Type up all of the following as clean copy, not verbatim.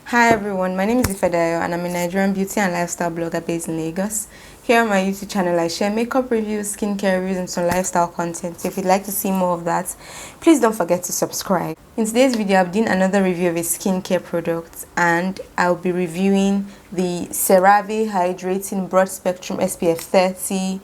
Hi everyone, my name is Ifedayo and I'm a Nigerian beauty and lifestyle blogger based in Lagos. Here on my YouTube channel I share makeup reviews, skincare reviews and some lifestyle content. So if you'd like to see more of that, please don't forget to subscribe. In today's video I'll be doing another review of a skincare product and I'll be reviewing the Cerave Hydrating Broad Spectrum SPF 30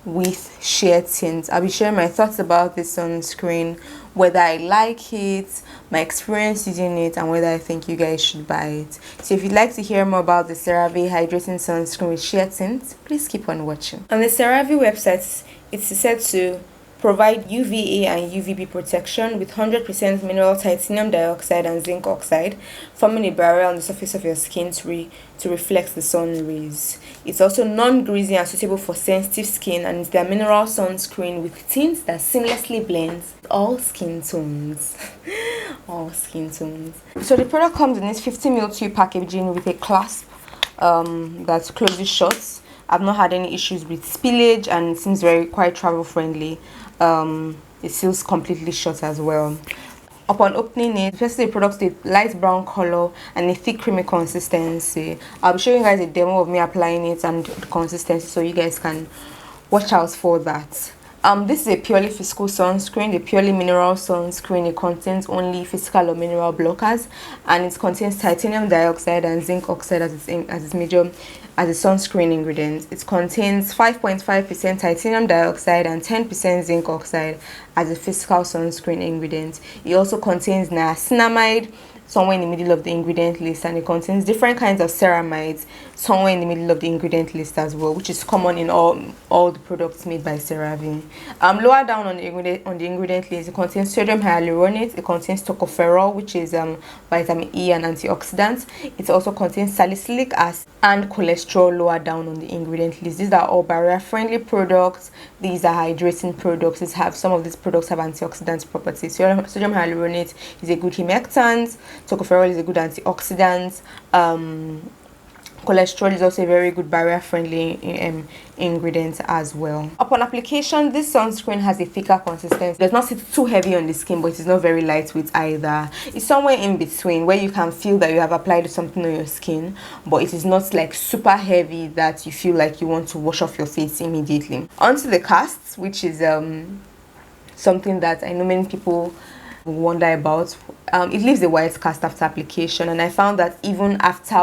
with sheer tint. I'll be sharing my thoughts about this sunscreen, whether I like it, my experience using it, and whether I think you guys should buy it. So if you'd like to hear more about the Cerave Hydrating Sunscreen with sheer tint, please keep on watching. On the Cerave website, it's said to provide UVA and UVB protection with 100% mineral titanium dioxide and zinc oxide, forming a barrier on the surface of your skin to reflect the sun rays. It's also non-greasy and suitable for sensitive skin, and it's their mineral sunscreen with tints that seamlessly blends all skin tones. All skin tones. So the product comes in this 50ml tube packaging with a clasp that closes shut. I've not had any issues with spillage and it seems quite travel friendly. It seals completely shut as well. Upon opening it, especially the product with light brown color and a thick creamy consistency. I'll be showing you guys a demo of me applying it and the consistency so you guys can watch out for that. This is a purely physical sunscreen, a purely mineral sunscreen. It contains only physical or mineral blockers, and it contains titanium dioxide and zinc oxide as its sunscreen ingredient. It contains 5.5% titanium dioxide and 10% zinc oxide as a physical sunscreen ingredient. It also contains niacinamide somewhere in the middle of the ingredient list, and it contains different kinds of ceramides somewhere in the middle of the ingredient list as well, which is common in all the products made by CeraVe. Lower down on the ingredient list, it contains sodium hyaluronate, it contains tocopherol, which is vitamin E and antioxidant. It also contains salicylic acid and cholesterol lower down on the ingredient list. These are all barrier friendly products. These are hydrating products. Some of these products have antioxidant properties. Sodium hyaluronate is a good humectant. Tocopherol is a good antioxidant. Cholesterol is also a very good barrier friendly ingredient as well. Upon application, this sunscreen has a thicker consistency. It does not sit too heavy on the skin, but it is not very lightweight either. It's somewhere in between where you can feel that you have applied something on your skin, but it is not like super heavy that you feel like you want to wash off your face immediately. Onto the casts, which is something that I know many people wonder about. It leaves a white cast after application, and I found that even after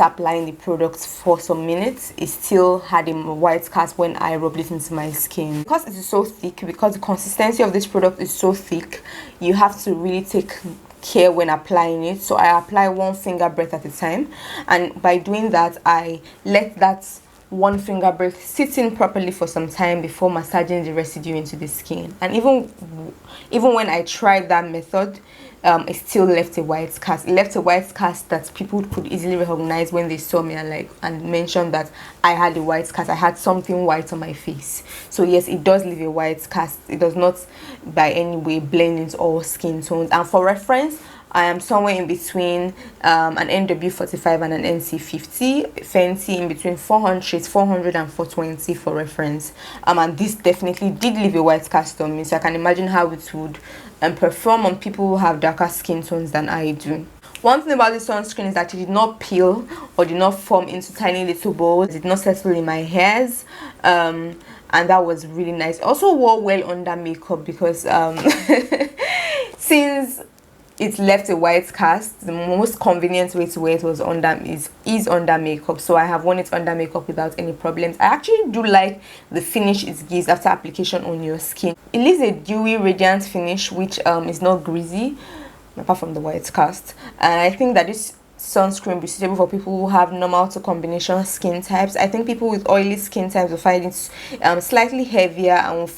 applying the product for some minutes, it still had a white cast when I rubbed it into my skin. Because it is so thick, because the consistency of this product is so thick, you have to really take care when applying it. So I apply one finger breadth at a time, and by doing that I let that one finger breadth sit in properly for some time before massaging the residue into the skin. And even when I tried that method, it still left a white cast. It left a white cast that people could easily recognize when they saw me and mentioned that I had a white cast. I had something white on my face. So yes, it does leave a white cast. It does not by any way blend into all skin tones. And for reference, I am somewhere in between an NW45 and an NC50, Fenty in between 400 and 420 for reference. And this definitely did leave a white cast on me, so I can imagine how it would perform on people who have darker skin tones than I do. One thing about this sunscreen is that it did not peel or did not form into tiny little balls. It did not settle in my hairs, and that was really nice. It also wore well under makeup because since it left a white cast, the most convenient way to wear it was is under makeup. So I have worn it under makeup without any problems. I actually do like the finish it gives after application on your skin. It leaves a dewy, radiant finish, which is not greasy, apart from the white cast. And I think that this sunscreen will be suitable for people who have normal to combination skin types. I think people with oily skin types will find it slightly heavier and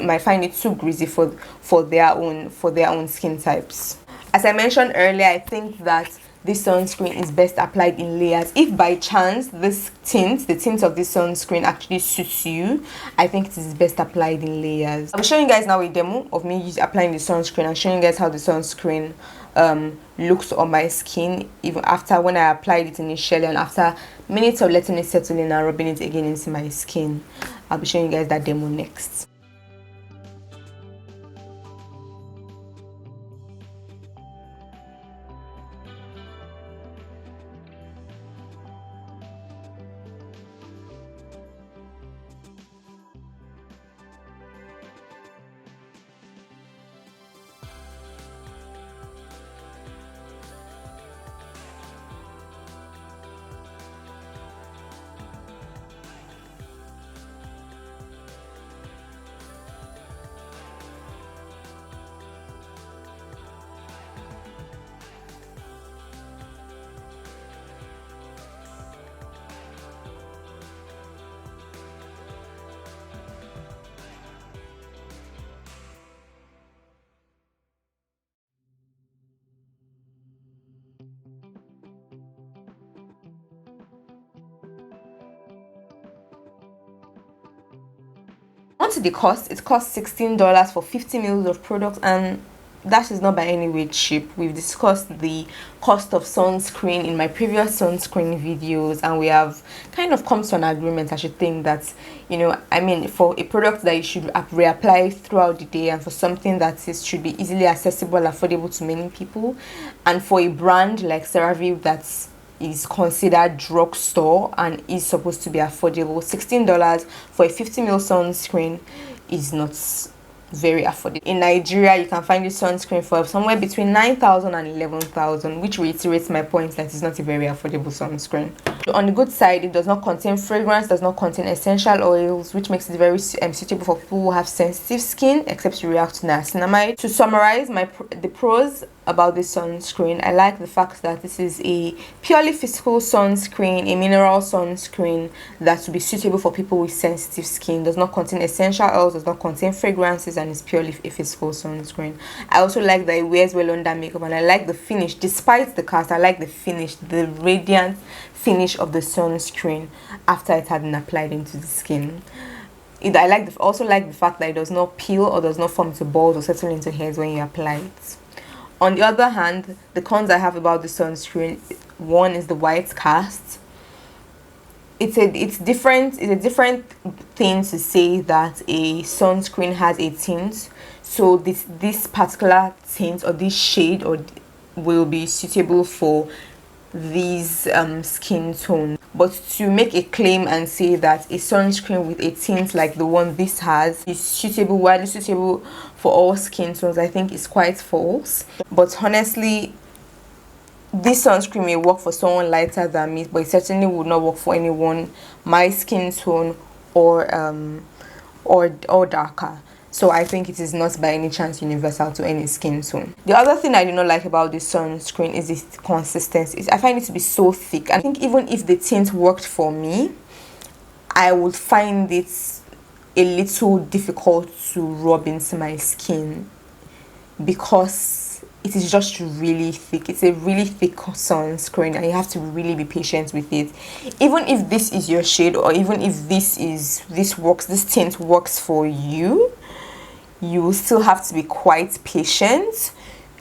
might find it too greasy for their own skin types. As I mentioned earlier, I think that this sunscreen is best applied in layers. If by chance the tint of this sunscreen actually suits you, I think it is best applied in layers. I'll be showing you guys now a demo of me applying the sunscreen and showing you guys how the sunscreen looks on my skin, even after when I applied it initially and after minutes of letting it settle in and rubbing it again into my skin. I'll be showing you guys that demo next. On to the cost. It costs $16 for 50 ml of product, and that is not by any way cheap. We've discussed the cost of sunscreen in my previous sunscreen videos, and we have kind of come to an agreement, I should think, that, you know, I mean, for a product that you should reapply throughout the day, and for something that should be easily accessible, affordable to many people, and for a brand like Cerave that is considered drugstore and is supposed to be affordable, $16 for a 50 ml sunscreen is not very affordable. In Nigeria, you can find this sunscreen for somewhere between 9,000 and 11,000, which reiterates my point that it's not a very affordable sunscreen. On the good side, it does not contain fragrance, does not contain essential oils, which makes it very suitable for people who have sensitive skin, except to react to niacinamide. To summarize the pros about this sunscreen, I like the fact that this is a purely physical sunscreen, a mineral sunscreen that will be suitable for people with sensitive skin, does not contain essential oils, does not contain fragrances, and is purely a physical sunscreen. I also like that it wears well under makeup, and I like the finish. Despite the cast, I like the finish, the radiant finish of the sunscreen after it had been applied into the skin. I also like the fact that it does not peel or does not form into balls or settle into hairs when you apply it. On the other hand, the cons I have about the sunscreen, one is the white cast. It's a different thing to say that a sunscreen has a tint. So this particular tint or this shade will be suitable for these skin tone. But to make a claim and say that a sunscreen with a tint like the one this has is widely suitable for all skin tones, I think is quite false. But honestly, this sunscreen may work for someone lighter than me, but it certainly would not work for anyone my skin tone or darker. So I think it is not by any chance universal to any skin tone. The other thing I do not like about this sunscreen is its consistency. I find it to be so thick. I think even if the tint worked for me, I would find it a little difficult to rub into my skin because it is just really thick. It's a really thick sunscreen, and you have to really be patient with it. Even if this is your shade, or even if this tint works for you, you will still have to be quite patient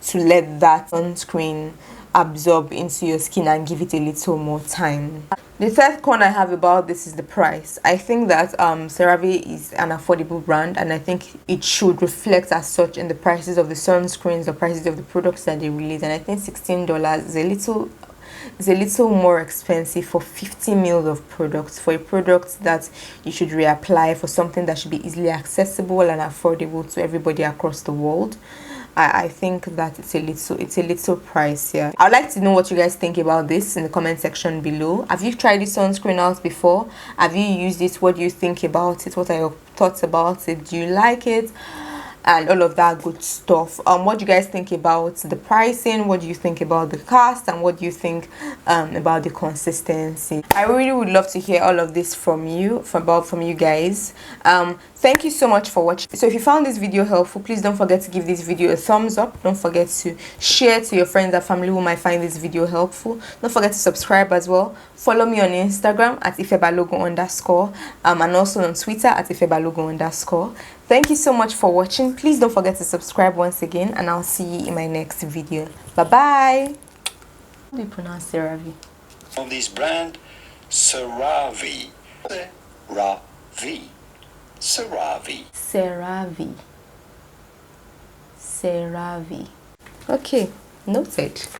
to let that sunscreen absorb into your skin and give it a little more time. The third con I have about this is the price. I think that Cerave is an affordable brand, and I think it should reflect as such in the prices of the sunscreens, the prices of the products that they release. And I think $16 is a little more expensive for 50 ml of products, for a product that you should reapply, for something that should be easily accessible and affordable to everybody across the world. I think that it's a little pricier. I'd like to know what you guys think about this in the comment section below. Have you tried this sunscreen out before? Have you used it? What do you think about it? What are your thoughts about it? Do you like it? And all of that good stuff. What do you guys think about the pricing? What do you think about the cost? And what do you think about the consistency? I really would love to hear all of this from you guys. Thank you so much for watching. So if you found this video helpful, please don't forget to give this video a thumbs up. Don't forget to share to your friends and family who might find this video helpful. Don't forget to subscribe as well. Follow me on Instagram at Ifebalogo_, and also on Twitter at Ifebalogo_. Thank you so much for watching. Please don't forget to subscribe once again, and I'll see you in my next video. Bye bye. How do you pronounce Cerave? From this brand, Cerave. Cerave. Cerave. Cerave. Cerave. Okay, noted.